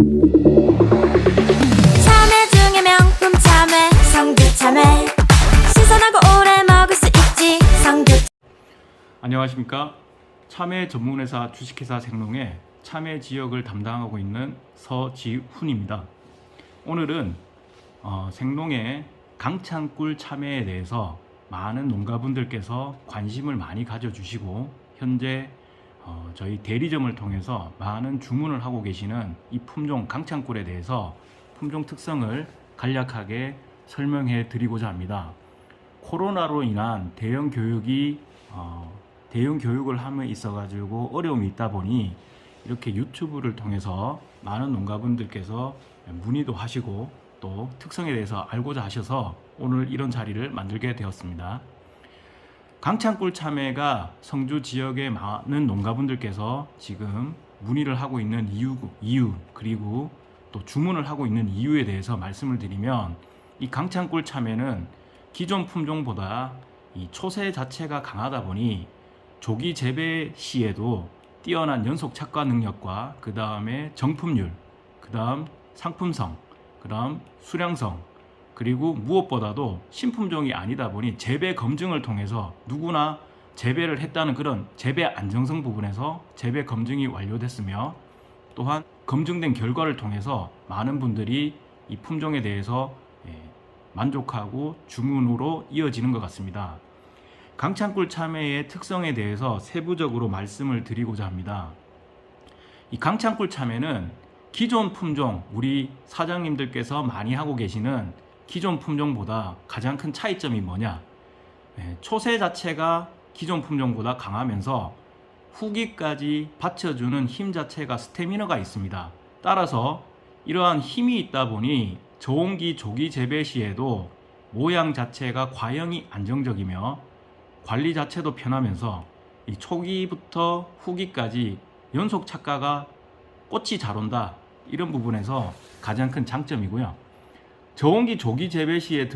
참외 중에 명품 참외 성주 참외 신선하고 오래 먹을 수 있지 성주. 안녕하십니까. 참외 전문회사 주식회사 생농의 참외 지역을 담당하고 있는 서지훈입니다. 오늘은 생농의 강창꿀 참외에 대해서 많은 농가분들께서 관심을 많이 가져주시고 현재 저희 대리점을 통해서 많은 주문을 하고 계시는 이 품종 강창꿀에 대해서 품종 특성을 간략하게 설명해 드리고자 합니다. 코로나로 인한 대형 교육을 함에 있어 가지고 어려움이 있다 보니 이렇게 유튜브를 통해서 많은 농가분들께서 문의도 하시고 또 특성에 대해서 알고자 하셔서 오늘 이런 자리를 만들게 되었습니다. 강창꿀 참외가 성주 지역의 많은 농가분들께서 지금 문의를 하고 있는 이유 그리고 또 주문을 하고 있는 이유에 대해서 말씀을 드리면, 이 강창꿀 참외는 기존 품종보다 이 초세 자체가 강하다 보니 조기 재배 시에도 뛰어난 연속 착과 능력과 그 다음에 정품률, 그 다음 상품성, 그 다음 수량성, 그리고 무엇보다도 신품종이 아니다 보니 재배 검증을 통해서 누구나 재배를 했다는 그런 재배 안정성 부분에서 재배 검증이 완료됐으며, 또한 검증된 결과를 통해서 많은 분들이 이 품종에 대해서 만족하고 주문으로 이어지는 것 같습니다. 강창꿀 참외의 특성에 대해서 세부적으로 말씀을 드리고자 합니다. 이 강창꿀 참외는 기존 품종, 우리 사장님들께서 많이 하고 계시는 기존 품종보다 가장 큰 차이점이 뭐냐? 초세 자체가 기존 품종보다 강하면서 후기까지 받쳐주는 힘 자체가 스태미너가 있습니다. 따라서 이러한 힘이 있다 보니 저온기 조기 재배 시에도 모양 자체가 과형이 안정적이며 관리 자체도 편하면서 이 초기부터 후기까지 연속 착과가 꽃이 잘 온다, 이런 부분에서 가장 큰 장점이고요. 저온기 조기 재배 시에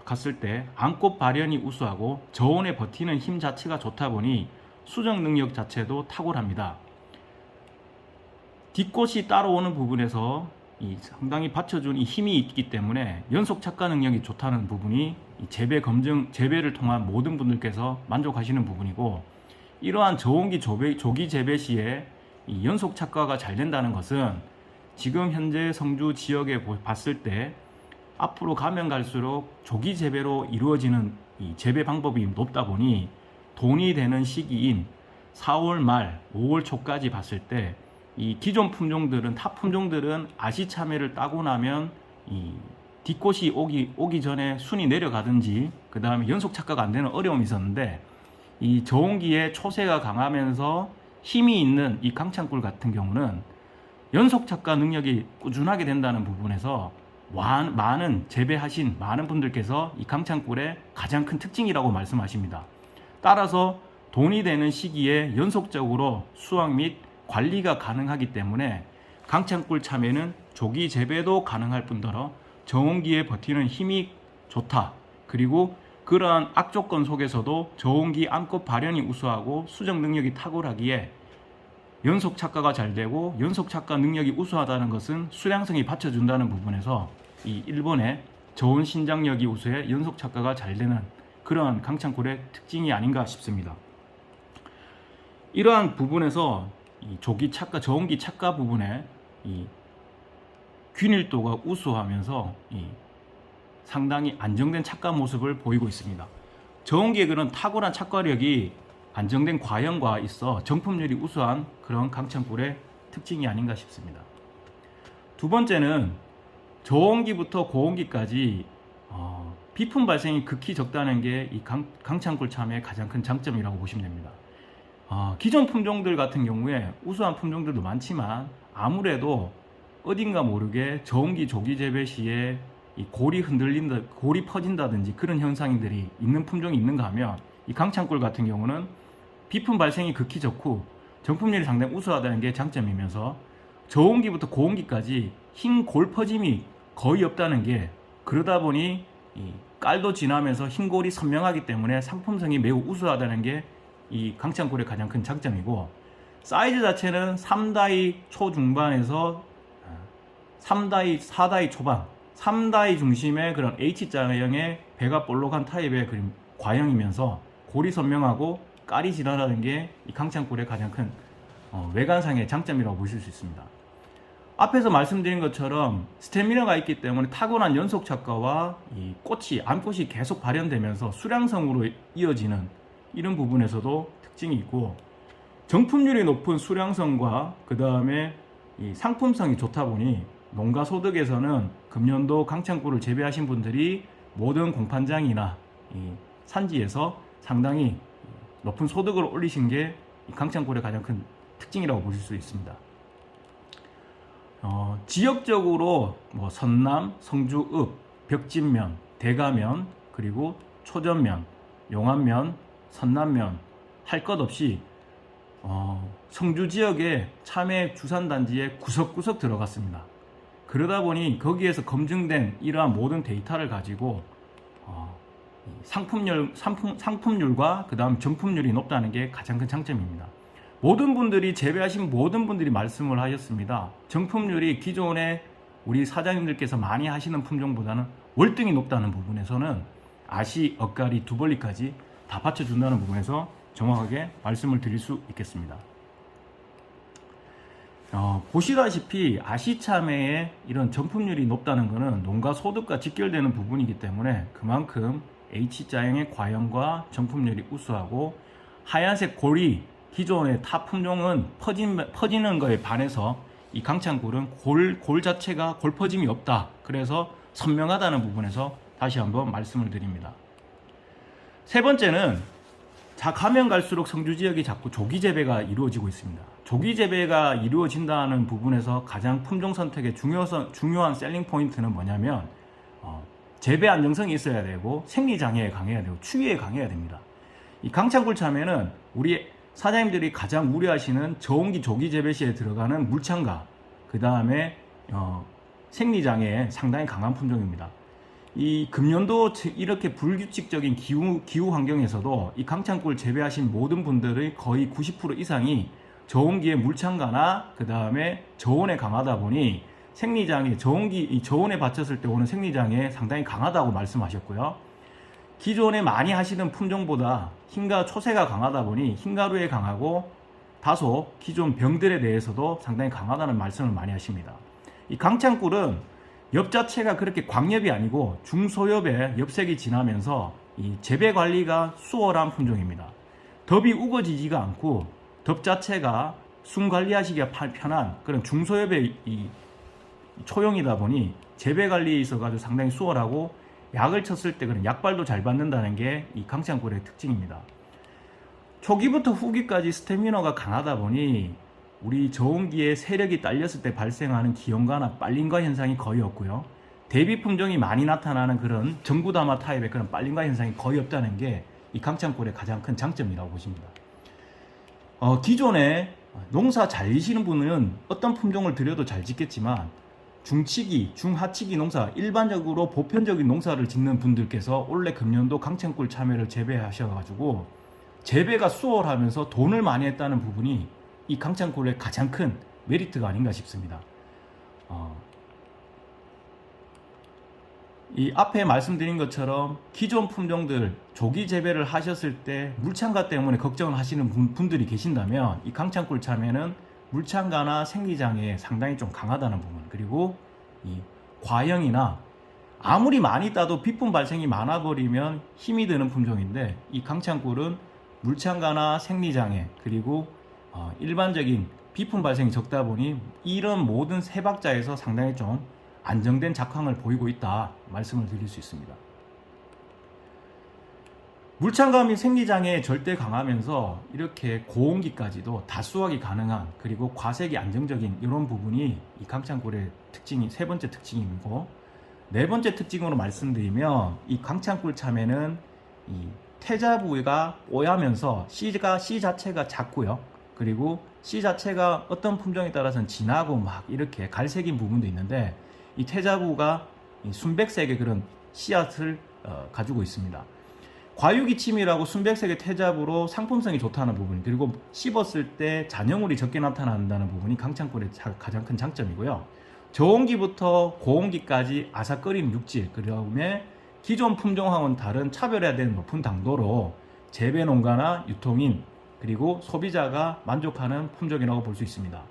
갔을 때 안꽃 발현이 우수하고 저온에 버티는 힘 자체가 좋다 보니 수정 능력 자체도 탁월합니다. 뒷꽃이 따라오는 부분에서 상당히 받쳐준 이 힘이 있기 때문에 연속 착과 능력이 좋다는 부분이 재배를 통한 모든 분들께서 만족하시는 부분이고, 이러한 저온기 조기 재배 시에 이 연속 착과가 잘 된다는 것은 지금 현재 성주 지역에 봤을 때 앞으로 가면 갈수록 조기 재배로 이루어지는 이 재배 방법이 높다 보니 돈이 되는 시기인 4월 말 5월 초까지 봤을 때 이 기존 품종들은, 타 품종들은 아시참외를 따고 나면 이 뒷꽃이 오기 전에 순이 내려가든지 그 다음에 연속 착과가 안 되는 어려움이 있었는데, 이 저온기에 초세가 강하면서 힘이 있는 이 강창꿀 같은 경우는 연속 착과 능력이 꾸준하게 된다는 부분에서 많은 재배하신 많은 분들께서 이 강창꿀의 가장 큰 특징이라고 말씀하십니다. 따라서 돈이 되는 시기에 연속적으로 수확 및 관리가 가능하기 때문에 강창꿀 참외는 조기 재배도 가능할 뿐더러 저온기에 버티는 힘이 좋다. 그리고 그러한 악조건 속에서도 저온기 안꽃 발현이 우수하고 수정 능력이 탁월하기에 연속 착과가 잘 되고, 연속 착과 능력이 우수하다는 것은 수량성이 받쳐준다는 부분에서 이 일본의 저온 신장력이 우수해 연속 착과가 잘 되는 그러한 강창꿀의 특징이 아닌가 싶습니다. 이러한 부분에서 이 저온기 착과 부분에 이 균일도가 우수하면서 상당히 안정된 착과 모습을 보이고 있습니다. 저온기의 그런 탁월한 착과력이 안정된 과형과 있어 정품률이 우수한 그런 강창꿀의 특징이 아닌가 싶습니다. 두 번째는 저온기부터 고온기까지 비품 발생이 극히 적다는 게 이 강창꿀 참외의 가장 큰 장점이라고 보시면 됩니다. 기존 품종들 같은 경우에 우수한 품종들도 많지만 아무래도 어딘가 모르게 저온기 조기 재배 시에 이 골이 퍼진다든지 그런 현상들이 있는 품종이 있는가 하면, 이 강창꿀 같은 경우는 비품 발생이 극히 적고 정품률이 상당히 우수하다는 게 장점이면서 저온기부터 고온기까지 흰 골 퍼짐이 거의 없다는 게, 그러다 보니 이 깔도 진하면서 흰 골이 선명하기 때문에 상품성이 매우 우수하다는 게 이 강창꿀의 가장 큰 장점이고, 사이즈 자체는 3다이 초중반에서 3다이, 4다이 초반, 3다이 중심의 그런 H자형의 배가 볼록한 타입의 그림 과형이면서 골이 선명하고 깔이 진하다는 게 이 강창꿀의 가장 큰 외관상의 장점이라고 보실 수 있습니다. 앞에서 말씀드린 것처럼 스태미너가 있기 때문에 타고난 연속 착과와 이 꽃이, 암꽃이 계속 발현되면서 수량성으로 이어지는 이런 부분에서도 특징이 있고, 정품률이 높은 수량성과 그 다음에 이 상품성이 좋다 보니 농가 소득에서는 금년도 강창꿀을 재배하신 분들이 모든 공판장이나 이 산지에서 상당히 높은 소득을 올리신 게 이 강창꿀의 가장 큰 특징이라고 보실 수 있습니다. 지역적으로 뭐 선남, 성주읍, 벽진면, 대가면, 그리고 초전면, 용안면, 선남면 할 것 없이 성주 지역의 참외 주산단지에 구석구석 들어갔습니다. 그러다 보니 거기에서 검증된 이러한 모든 데이터를 가지고 상품률과 그 다음 정품률이 높다는 게 가장 큰 장점입니다. 모든 분들이 재배하신 모든 분들이 말씀을 하셨습니다. 정품률이 기존에 우리 사장님들께서 많이 하시는 품종보다는 월등히 높다는 부분에서는 아시, 엇가리, 두벌리까지 다 받쳐준다는 부분에서 정확하게 말씀을 드릴 수 있겠습니다. 보시다시피 아시참외의 이런 정품률이 높다는 것은 농가 소득과 직결되는 부분이기 때문에 그만큼 H자형의 과형과 정품률이 우수하고, 하얀색 골이 기존의 타 품종은 퍼지는 거에 반해서 이 강창꿀은 골 자체가 골 퍼짐이 없다. 그래서 선명하다는 부분에서 다시 한번 말씀을 드립니다. 세 번째는 가면 갈수록 성주 지역이 자꾸 조기 재배가 이루어지고 있습니다. 조기 재배가 이루어진다는 부분에서 가장 품종 선택의 중요한 셀링 포인트는 뭐냐면 재배 안정성이 있어야 되고 생리장애에 강해야 되고 추위에 강해야 됩니다. 이 강창꿀 참외는 우리 사장님들이 가장 우려하시는 저온기 조기 재배 시에 들어가는 물창가, 그 다음에 생리장애에 상당히 강한 품종입니다. 이 금년도 이렇게 불규칙적인 기후 환경에서도 이 강창꿀 재배하신 모든 분들의 거의 90% 이상이 저온기에 물창가나 그 다음에 저온에 강하다 보니 생리장애, 저온에 받쳤을 때 오는 생리장애에 상당히 강하다고 말씀하셨고요. 기존에 많이 하시는 품종보다 초세가 강하다 보니 흰가루에 강하고 다소 기존 병들에 대해서도 상당히 강하다는 말씀을 많이 하십니다. 이 강창꿀은 엽 자체가 그렇게 광엽이 아니고 중소엽에 엽색이 진하면서 이 재배 관리가 수월한 품종입니다. 덥이 우거지지가 않고 덥 자체가 순 관리하시기가 편한 그런 중소엽의 이 초용이다 보니 재배 관리에 있어서 상당히 수월하고, 약을 쳤을 때 그런 약발도 잘 받는다는 게 이 강창꿀의 특징입니다. 초기부터 후기까지 스태미너가 강하다 보니 우리 저온기에 세력이 딸렸을 때 발생하는 기형가나 빨림과 현상이 거의 없고요. 대비 품종이 많이 나타나는 그런 전구다마 타입의 그런 빨림과 현상이 거의 없다는 게 이 강창꿀의 가장 큰 장점이라고 보십니다. 기존에 농사 잘 지시는 분은 어떤 품종을 들여도 잘 짓겠지만 중치기, 중하치기 농사, 일반적으로 보편적인 농사를 짓는 분들께서 올해 금년도 강창꿀 참외를 재배하셔가지고 재배가 수월하면서 돈을 많이 했다는 부분이 이 강창꿀의 가장 큰 메리트가 아닌가 싶습니다. 이 앞에 말씀드린 것처럼 기존 품종들 조기 재배를 하셨을 때 물창가 때문에 걱정을 하시는 분들이 계신다면 이 강창꿀 참외는 물창가나 생리장애에 상당히 좀 강하다는 부분, 그리고 이 과형이나 아무리 많이 따도 비품 발생이 많아버리면 힘이 드는 품종인데, 이 강창꿀은 물창가나 생리장애 그리고 일반적인 비품 발생이 적다 보니 이런 모든 세 박자에서 상당히 좀 안정된 작황을 보이고 있다 말씀을 드릴 수 있습니다. 물창가 및 생리장애에 절대 강하면서 이렇게 고온기까지도 다수확이 가능한, 그리고 과색이 안정적인 이런 부분이 이 강창꿀의 특징이 세 번째 특징이고, 네 번째 특징으로 말씀드리면 이 강창꿀 참외는 이 태자부가 뽀야면서 씨 자체가 작고요. 그리고 씨 자체가 어떤 품종에 따라서는 진하고 막 이렇게 갈색인 부분도 있는데, 이 태자부가 이 순백색의 그런 씨앗을 가지고 있습니다. 과유기침이라고 순백색의 태자부로 상품성이 좋다는 부분, 그리고 씹었을 때 잔여물이 적게 나타난다는 부분이 강창꿀의 가장 큰 장점이고요. 저온기부터 고온기까지 아삭거리는 육질, 그다음에 기존 품종하고는 다른 차별화된 높은 당도로 재배 농가나 유통인 그리고 소비자가 만족하는 품종이라고 볼 수 있습니다.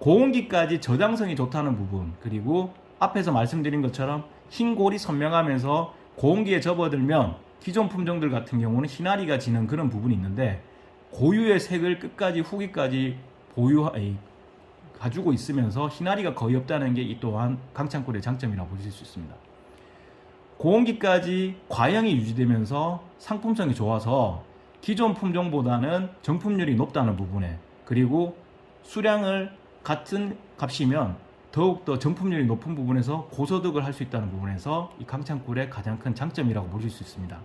고온기까지 저장성이 좋다는 부분, 그리고 앞에서 말씀드린 것처럼 흰골이 선명하면서 고온기에 접어들면 기존 품종들 같은 경우는 희나리가 지는 그런 부분이 있는데, 고유의 색을 끝까지 후기까지 가지고 있으면서 희나리가 거의 없다는 게 이 또한 강창꿀의 장점이라고 보실 수 있습니다. 고온기까지 과형이 유지되면서 상품성이 좋아서 기존 품종보다는 정품률이 높다는 부분에, 그리고 수량을 같은 값이면 더욱더 정품률이 높은 부분에서 고소득을 할 수 있다는 부분에서 이 강창꿀의 가장 큰 장점이라고 보실 수 있습니다.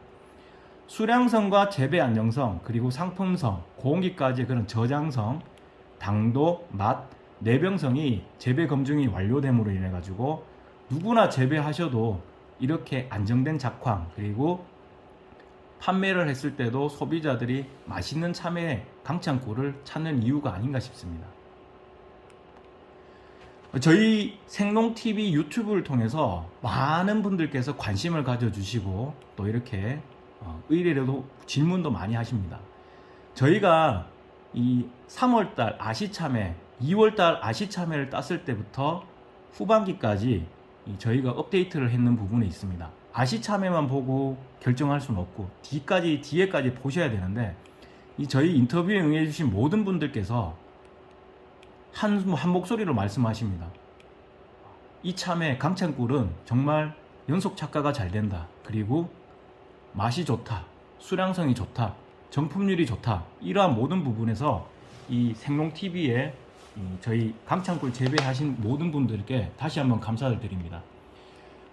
수량성과 재배 안정성, 그리고 상품성, 고온기까지의 그런 저장성, 당도, 맛, 내병성이 재배 검증이 완료됨으로 인해 가지고 누구나 재배하셔도 이렇게 안정된 작황, 그리고 판매를 했을 때도 소비자들이 맛있는 참외 강창꿀을 찾는 이유가 아닌가 싶습니다. 저희 생농TV 유튜브를 통해서 많은 분들께서 관심을 가져주시고 또 이렇게 의뢰로도 질문도 많이 하십니다. 저희가 이 3월달 아시참외, 2월달 아시참외를 땄을 때부터 후반기까지 저희가 업데이트를 했는 부분이 있습니다. 아시참외만 보고 결정할 수는 없고 뒤에까지 보셔야 되는데, 이 저희 인터뷰에 응해주신 모든 분들께서 한 목소리로 말씀하십니다. 이 참외 강창꿀은 정말 연속 착과가 잘 된다, 그리고 맛이 좋다, 수량성이 좋다, 정품률이 좋다, 이러한 모든 부분에서 이 생농TV에 저희 강창꿀 재배하신 모든 분들께 다시 한번 감사를 드립니다.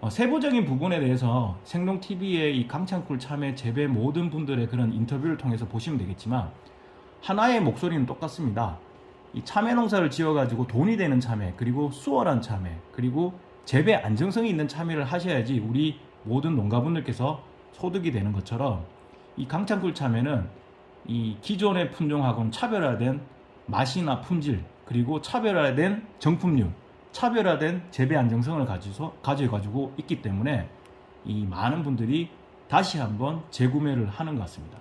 세부적인 부분에 대해서 생농TV의 이 강창꿀 참외 재배 모든 분들의 그런 인터뷰를 통해서 보시면 되겠지만, 하나의 목소리는 똑같습니다. 이 참외 농사를 지어가지고 돈이 되는 참외, 그리고 수월한 참외, 그리고 재배 안정성이 있는 참외를 하셔야지 우리 모든 농가분들께서 소득이 되는 것처럼, 이 강창꿀 참외는 이 기존의 품종하고는 차별화된 맛이나 품질, 그리고 차별화된 정품률, 차별화된 재배 안정성을 가져가지고 있기 때문에 이 많은 분들이 다시 한번 재구매를 하는 것 같습니다.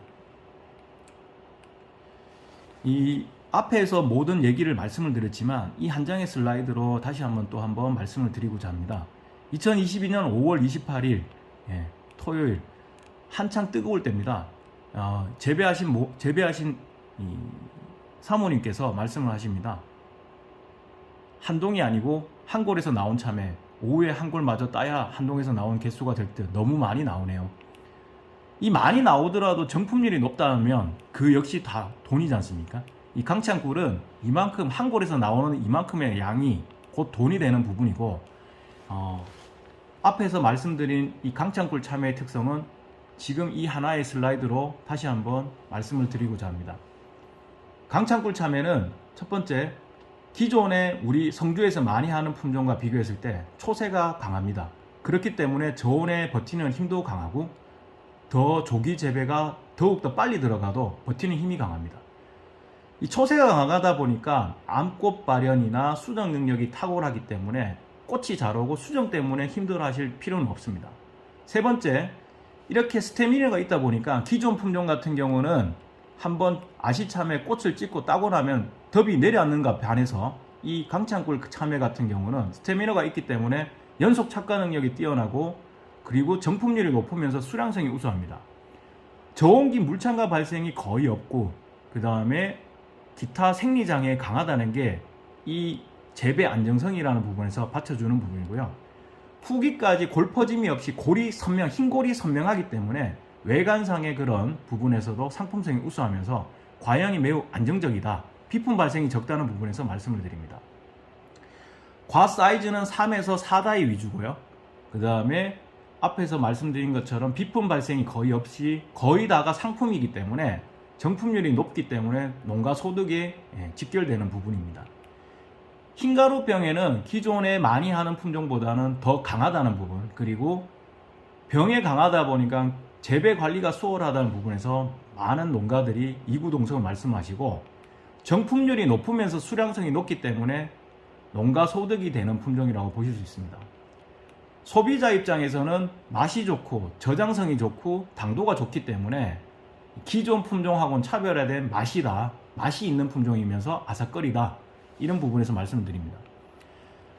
이 앞에서 모든 얘기를 말씀을 드렸지만 이 한 장의 슬라이드로 다시 한번 말씀을 드리고자 합니다. 2022년 5월 28일 토요일 한창 뜨거울 때입니다. 재배하신 이 사모님께서 말씀을 하십니다. 한동이 아니고 한골에서 나온 참외, 오후에 한골마저 따야 한동에서 나온 개수가 될 듯 너무 많이 나오네요. 이 많이 나오더라도 정품률이 높다면 그 역시 다 돈이지 않습니까? 이 강창꿀은 이만큼 한골에서 나오는 이만큼의 양이 곧 돈이 되는 부분이고, 앞에서 말씀드린 이 강창꿀 참외의 특성은 지금 이 하나의 슬라이드로 다시 한번 말씀을 드리고자 합니다. 강창꿀 참외는 첫 번째, 기존에 우리 성주에서 많이 하는 품종과 비교했을 때 초세가 강합니다. 그렇기 때문에 저온에 버티는 힘도 강하고 더 조기 재배가 더욱더 빨리 들어가도 버티는 힘이 강합니다. 이 초세가 강하다 보니까 암꽃 발현이나 수정 능력이 탁월하기 때문에 꽃이 잘 오고 수정 때문에 힘들어 하실 필요는 없습니다. 세 번째, 이렇게 스테미너가 있다 보니까 기존 품종 같은 경우는 한번 아시참외 꽃을 찍고 따고 나면 덥이 내려앉는가 반해서 이 강창꿀 참외 같은 경우는 스테미너가 있기 때문에 연속 착과 능력이 뛰어나고, 그리고 정품률이 높으면서 수량성이 우수합니다. 저온기 물창가 발생이 거의 없고, 그 다음에 기타 생리장애 강하다는 게 이 재배 안정성이라는 부분에서 받쳐주는 부분이고요. 후기까지 골 퍼짐이 없이 흰골이 선명하기 때문에 외관상의 그런 부분에서도 상품성이 우수하면서 과형이 매우 안정적이다, 비품 발생이 적다는 부분에서 말씀을 드립니다. 과 사이즈는 3에서 4다이 위주고요. 그 다음에 앞에서 말씀드린 것처럼 비품 발생이 거의 없이 거의 다가 상품이기 때문에 정품률이 높기 때문에 농가 소득에 직결되는 부분입니다. 흰가루병에는 기존에 많이 하는 품종보다는 더 강하다는 부분, 그리고 병에 강하다 보니까 재배 관리가 수월하다는 부분에서 많은 농가들이 이구동성을 말씀하시고, 정품률이 높으면서 수량성이 높기 때문에 농가 소득이 되는 품종이라고 보실 수 있습니다. 소비자 입장에서는 맛이 좋고 저장성이 좋고 당도가 좋기 때문에 기존 품종하고는 차별화된 맛이 있는 품종이면서 아삭거리다, 이런 부분에서 말씀을 드립니다.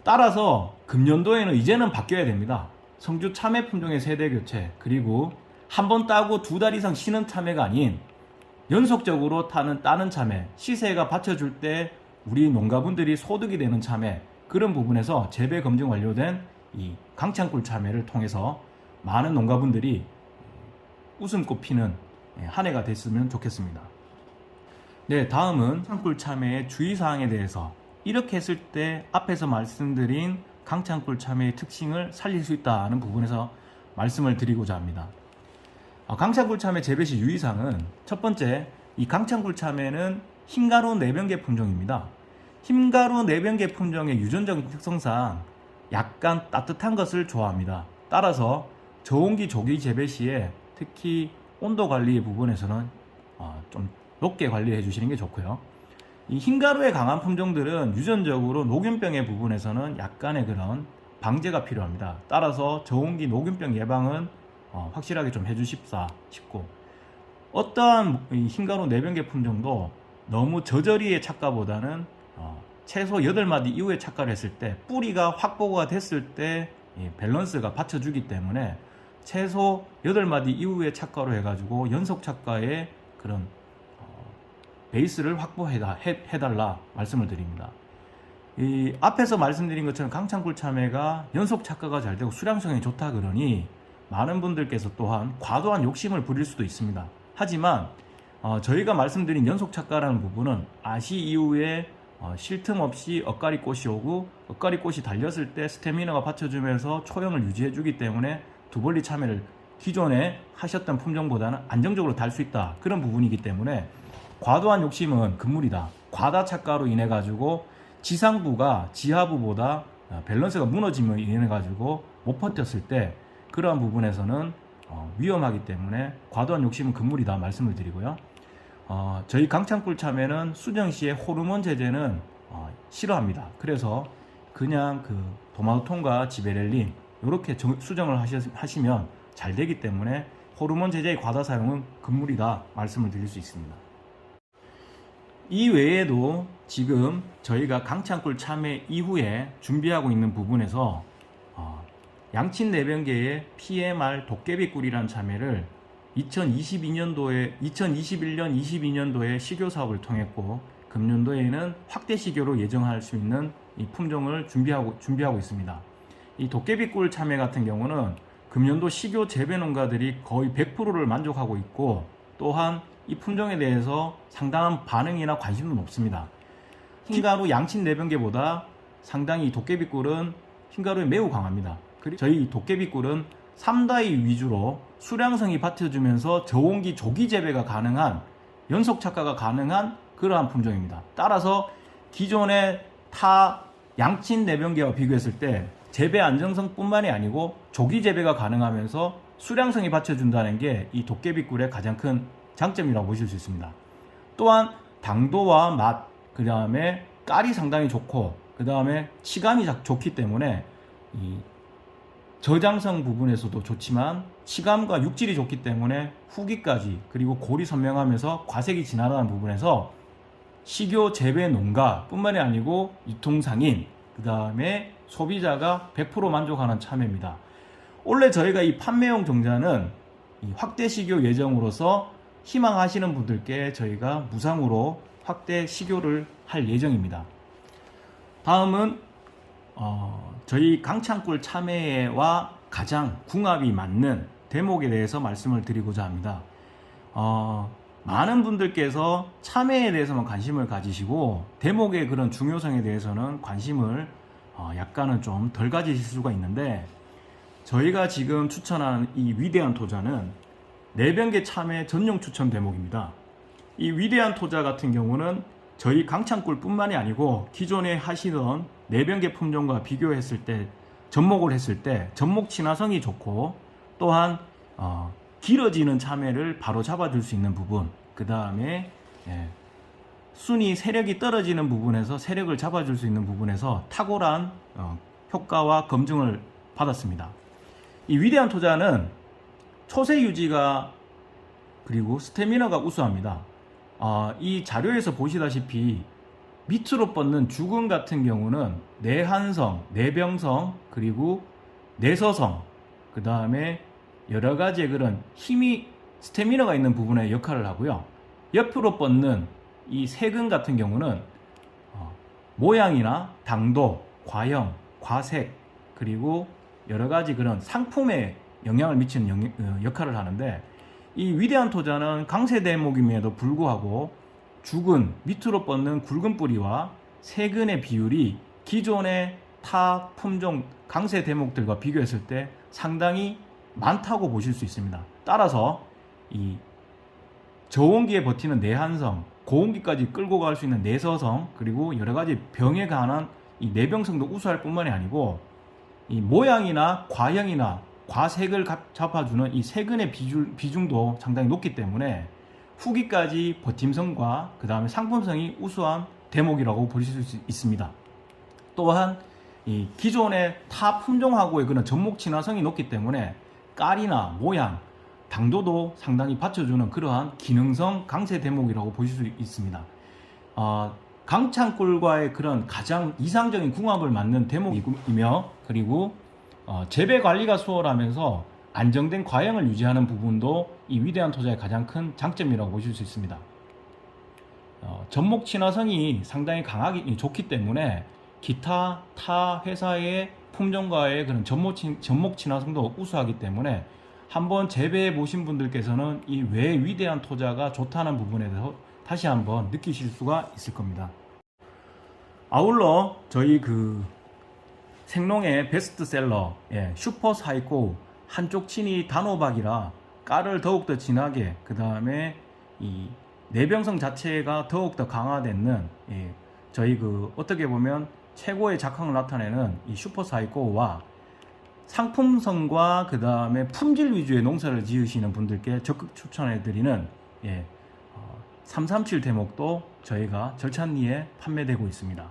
따라서 금년도에는 이제는 바뀌어야 됩니다. 성주 참외 품종의 세대 교체, 그리고 한 번 따고 2달 이상 쉬는 참외가 아닌 연속적으로 따는 참외, 시세가 받쳐줄 때 우리 농가분들이 소득이 되는 참외, 그런 부분에서 재배 검증 완료된 이 강창꿀 참외를 통해서 많은 농가분들이 웃음꽃 피는 한 해가 됐으면 좋겠습니다. 네, 다음은 강창꿀 참외의 주의사항에 대해서, 이렇게 했을 때 앞에서 말씀드린 강창꿀 참외의 특징을 살릴 수 있다는 부분에서 말씀을 드리고자 합니다. 강창꿀 참외 재배 시 유의사항은, 첫 번째, 이 강창꿀 참외는 흰가루 내병계 품종입니다. 흰가루 내병계 품종의 유전적인 특성상 약간 따뜻한 것을 좋아합니다. 따라서 저온기 조기 재배 시에 특히 온도 관리 부분에서는 좀 높게 관리해 주시는 게 좋고요. 이 흰가루에 강한 품종들은 유전적으로 녹균병의 부분에서는 약간의 그런 방제가 필요합니다. 따라서 저온기 녹균병 예방은 확실하게 좀 해주십사 싶고, 어떠한 이 흰가루 내병계 품종도 너무 저저리의 착과보다는 최소 8마디 이후에 착과를 했을 때, 뿌리가 확보가 됐을 때 밸런스가 받쳐주기 때문에 최소 8마디 이후에 착과로 해가지고 연속 착과의 그런 베이스를 확보해달라 말씀을 드립니다. 이 앞에서 말씀드린 것처럼 강창꿀 참외가 연속 착과가 잘 되고 수량성이 좋다 그러니 많은 분들께서 또한 과도한 욕심을 부릴 수도 있습니다. 하지만 저희가 말씀드린 연속 착과라는 부분은 아시 이후에 쉴 틈 없이 엇가리꽃이 오고 엇가리꽃이 달렸을 때 스태미너가 받쳐주면서 초형을 유지해주기 때문에 두벌리 참외를 기존에 하셨던 품종보다는 안정적으로 달 수 있다, 그런 부분이기 때문에 과도한 욕심은 금물이다. 과다 착과로 인해 가지고 지상부가 지하부보다 밸런스가 무너짐으로 인해 가지고 못 버텼을 때 그러한 부분에서는 위험하기 때문에 과도한 욕심은 금물이다 말씀을 드리고요. 저희 강창꿀 참외는 수정 시에 호르몬 제제는 싫어합니다. 그래서 그냥 그 도마토톤과 지베렐린 이렇게 수정을 하시면 잘 되기 때문에 호르몬 제제의 과다 사용은 금물이다 말씀을 드릴 수 있습니다. 이 외에도 지금 저희가 강창꿀 참외 이후에 준비하고 있는 부분에서 양친 내병계의 PMR 도깨비꿀이라는 참외를 2021년, 22년도에 식교 사업을 통했고, 금년도에는 확대 식교로 예정할 수 있는 이 품종을 준비하고 있습니다. 이 도깨비꿀 참외 같은 경우는 금년도 식교 재배 농가들이 거의 100%를 만족하고 있고, 또한 이 품종에 대해서 상당한 반응이나 관심도 높습니다. 흰가루 양친 내병계보다 상당히 이 도깨비꿀은 흰가루에 매우 강합니다. 그리고 저희 도깨비꿀은 3다이 위주로 수량성이 받쳐주면서 저온기 조기 재배가 가능한, 연속 착과가 가능한 그러한 품종입니다. 따라서 기존의 타 양친 내병계와 비교했을 때 재배 안정성 뿐만이 아니고 조기 재배가 가능하면서 수량성이 받쳐준다는 게 이 도깨비꿀의 가장 큰 장점이라고 보실 수 있습니다. 또한 당도와 맛, 그 다음에 깔이 상당히 좋고, 그 다음에 치감이 좋기 때문에 이 저장성 부분에서도 좋지만 치감과 육질이 좋기 때문에 후기까지, 그리고 골이 선명하면서 과색이 진하다는 부분에서 식교 재배 농가 뿐만이 아니고 유통상인, 그 다음에 소비자가 100% 만족하는 참외입니다. 원래 저희가 이 판매용 종자는 이 확대 식교 예정으로서 희망하시는 분들께 저희가 무상으로 확대 식교를 할 예정입니다. 다음은 저희 강창꿀 참외와 가장 궁합이 맞는 대목에 대해서 말씀을 드리고자 합니다. 많은 분들께서 참외에 대해서만 관심을 가지시고 대목의 그런 중요성에 대해서는 관심을 약간은 좀 덜 가지실 수가 있는데, 저희가 지금 추천하는 이 위대한 토자는 내병계 참외 전용 추천 대목입니다. 이 위대한 토자 같은 경우는 저희 강창꿀 뿐만이 아니고 기존에 하시던 내병계 품종과 비교했을 때, 접목을 했을 때 접목 친화성이 좋고, 또한 길어지는 참외를 바로 잡아줄 수 있는 부분, 그 다음에 순이 세력이 떨어지는 부분에서 세력을 잡아줄 수 있는 부분에서 탁월한 효과와 검증을 받았습니다. 이 위대한 토자는 초세 유지가 그리고 스태미너가 우수합니다. 이 자료에서 보시다시피 밑으로 뻗는 주근 같은 경우는 내한성, 내병성, 그리고 내서성, 그 다음에 여러 가지의 그런 힘이 스태미너가 있는 부분에 역할을 하고요. 옆으로 뻗는 이 세근 같은 경우는 모양이나 당도, 과형, 과색, 그리고 여러 가지 그런 상품에 영향을 미치는 역할을 하는데, 이 위대한 토자는 강세 대목임에도 불구하고 죽은 밑으로 뻗는 굵은 뿌리와 세근의 비율이 기존의 타 품종 강세 대목들과 비교했을 때 상당히 많다고 보실 수 있습니다. 따라서 이 저온기에 버티는 내한성, 고온기까지 끌고 갈 수 있는 내서성, 그리고 여러 가지 병에 관한 이 내병성도 우수할 뿐만이 아니고 이 모양이나 과형이나 과색을 잡아주는 이 세근의 비중도 상당히 높기 때문에 후기까지 버팀성과 그 다음에 상품성이 우수한 대목이라고 보실 수 있습니다. 또한 이 기존의 타 품종하고의 그런 접목 친화성이 높기 때문에 깔이나 모양, 당도도 상당히 받쳐주는 그러한 기능성 강세 대목이라고 보실 수 있습니다. 강창꿀과의 그런 가장 이상적인 궁합을 맞는 대목이며, 그리고 재배 관리가 수월하면서 안정된 과형을 유지하는 부분도 이 위대한 토자의 가장 큰 장점이라고 보실 수 있습니다. 접목 친화성이 상당히 좋기 때문에 기타 타 회사의 품종과의 그런 접목 친화성도 우수하기 때문에 한번 재배해 보신 분들께서는 이 왜 위대한 토자가 좋다는 부분에 대해서 다시 한번 느끼실 수가 있을 겁니다. 아울러 저희 생농의 베스트셀러 슈퍼 사이코 한쪽 친이 단호박이라 깔을 더욱더 진하게, 그 다음에 이 내병성 자체가 더욱더 강화되는 저희 어떻게 보면 최고의 작황을 나타내는 이 슈퍼 사이코와 상품성과 그 다음에 품질 위주의 농사를 지으시는 분들께 적극 추천해드리는 337 대목도 저희가 절찬리에 판매되고 있습니다.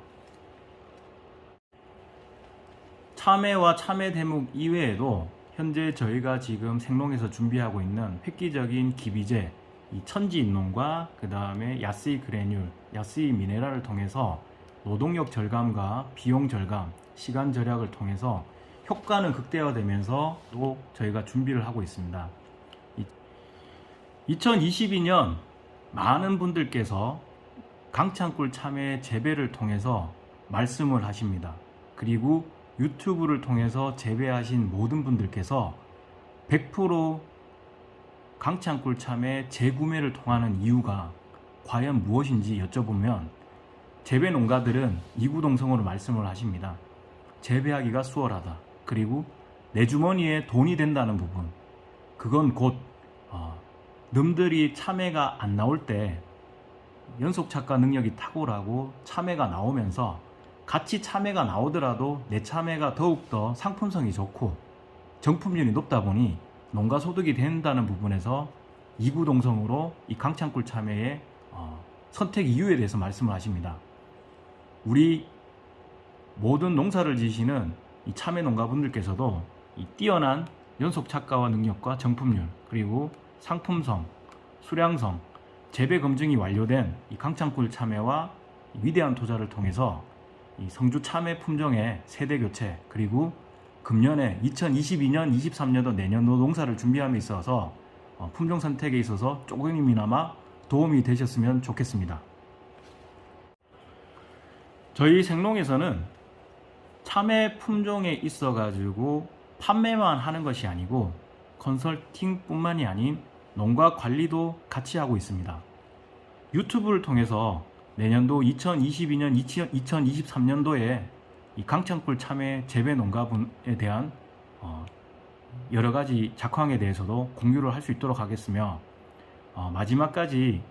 참외와 참외 대목 이외에도 현재 저희가 지금 생농에서 준비하고 있는 획기적인 기비제, 이 천지인농과 그 다음에 야스이 그래듈, 야스이 미네랄을 통해서 노동력 절감과 비용 절감, 시간 절약을 통해서 효과는 극대화되면서 또 저희가 준비를 하고 있습니다. 2022년 많은 분들께서 강창꿀 참외 재배를 통해서 말씀을 하십니다. 그리고 유튜브를 통해서 재배하신 모든 분들께서 100% 강창꿀 참외 재구매를 통하는 이유가 과연 무엇인지 여쭤보면 재배 농가들은 이구동성으로 말씀을 하십니다. 재배하기가 수월하다. 그리고 내 주머니에 돈이 된다는 부분, 그건 곧 놈들이 참외가 안 나올 때 연속 착과 능력이 탁월하고 참외가 나오면서 같이 참외가 나오더라도 내 참외가 더욱더 상품성이 좋고 정품률이 높다 보니 농가 소득이 된다는 부분에서 이구동성으로 이 강창꿀 참외의 선택 이유에 대해서 말씀을 하십니다. 우리 모든 농사를 지시는 이 참외 농가분들께서도 이 뛰어난 연속 착과와 능력과 정품률, 그리고 상품성, 수량성, 재배 검증이 완료된 이 강창꿀 참외와 위대한 토자를 통해서 이 성주 참외 품종의 세대 교체, 그리고 금년에 2022년, 23년도 내년도 농사를 준비함에 있어서 품종 선택에 있어서 조금이나마 도움이 되셨으면 좋겠습니다. 저희 생농에서는 참외 품종에 있어 가지고 판매만 하는 것이 아니고 컨설팅 뿐만이 아닌 농가 관리도 같이 하고 있습니다. 유튜브를 통해서 내년도 2022년, 2023년도에 이 강창꿀 참외 재배 농가분에 대한 여러 가지 작황에 대해서도 공유를 할 수 있도록 하겠으며, 마지막까지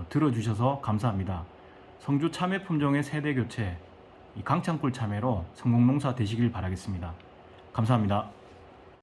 들어주셔서 감사합니다. 성주 참외 품종의 세대 교체, 이 강창꿀 참외로 성공 농사 되시길 바라겠습니다. 감사합니다.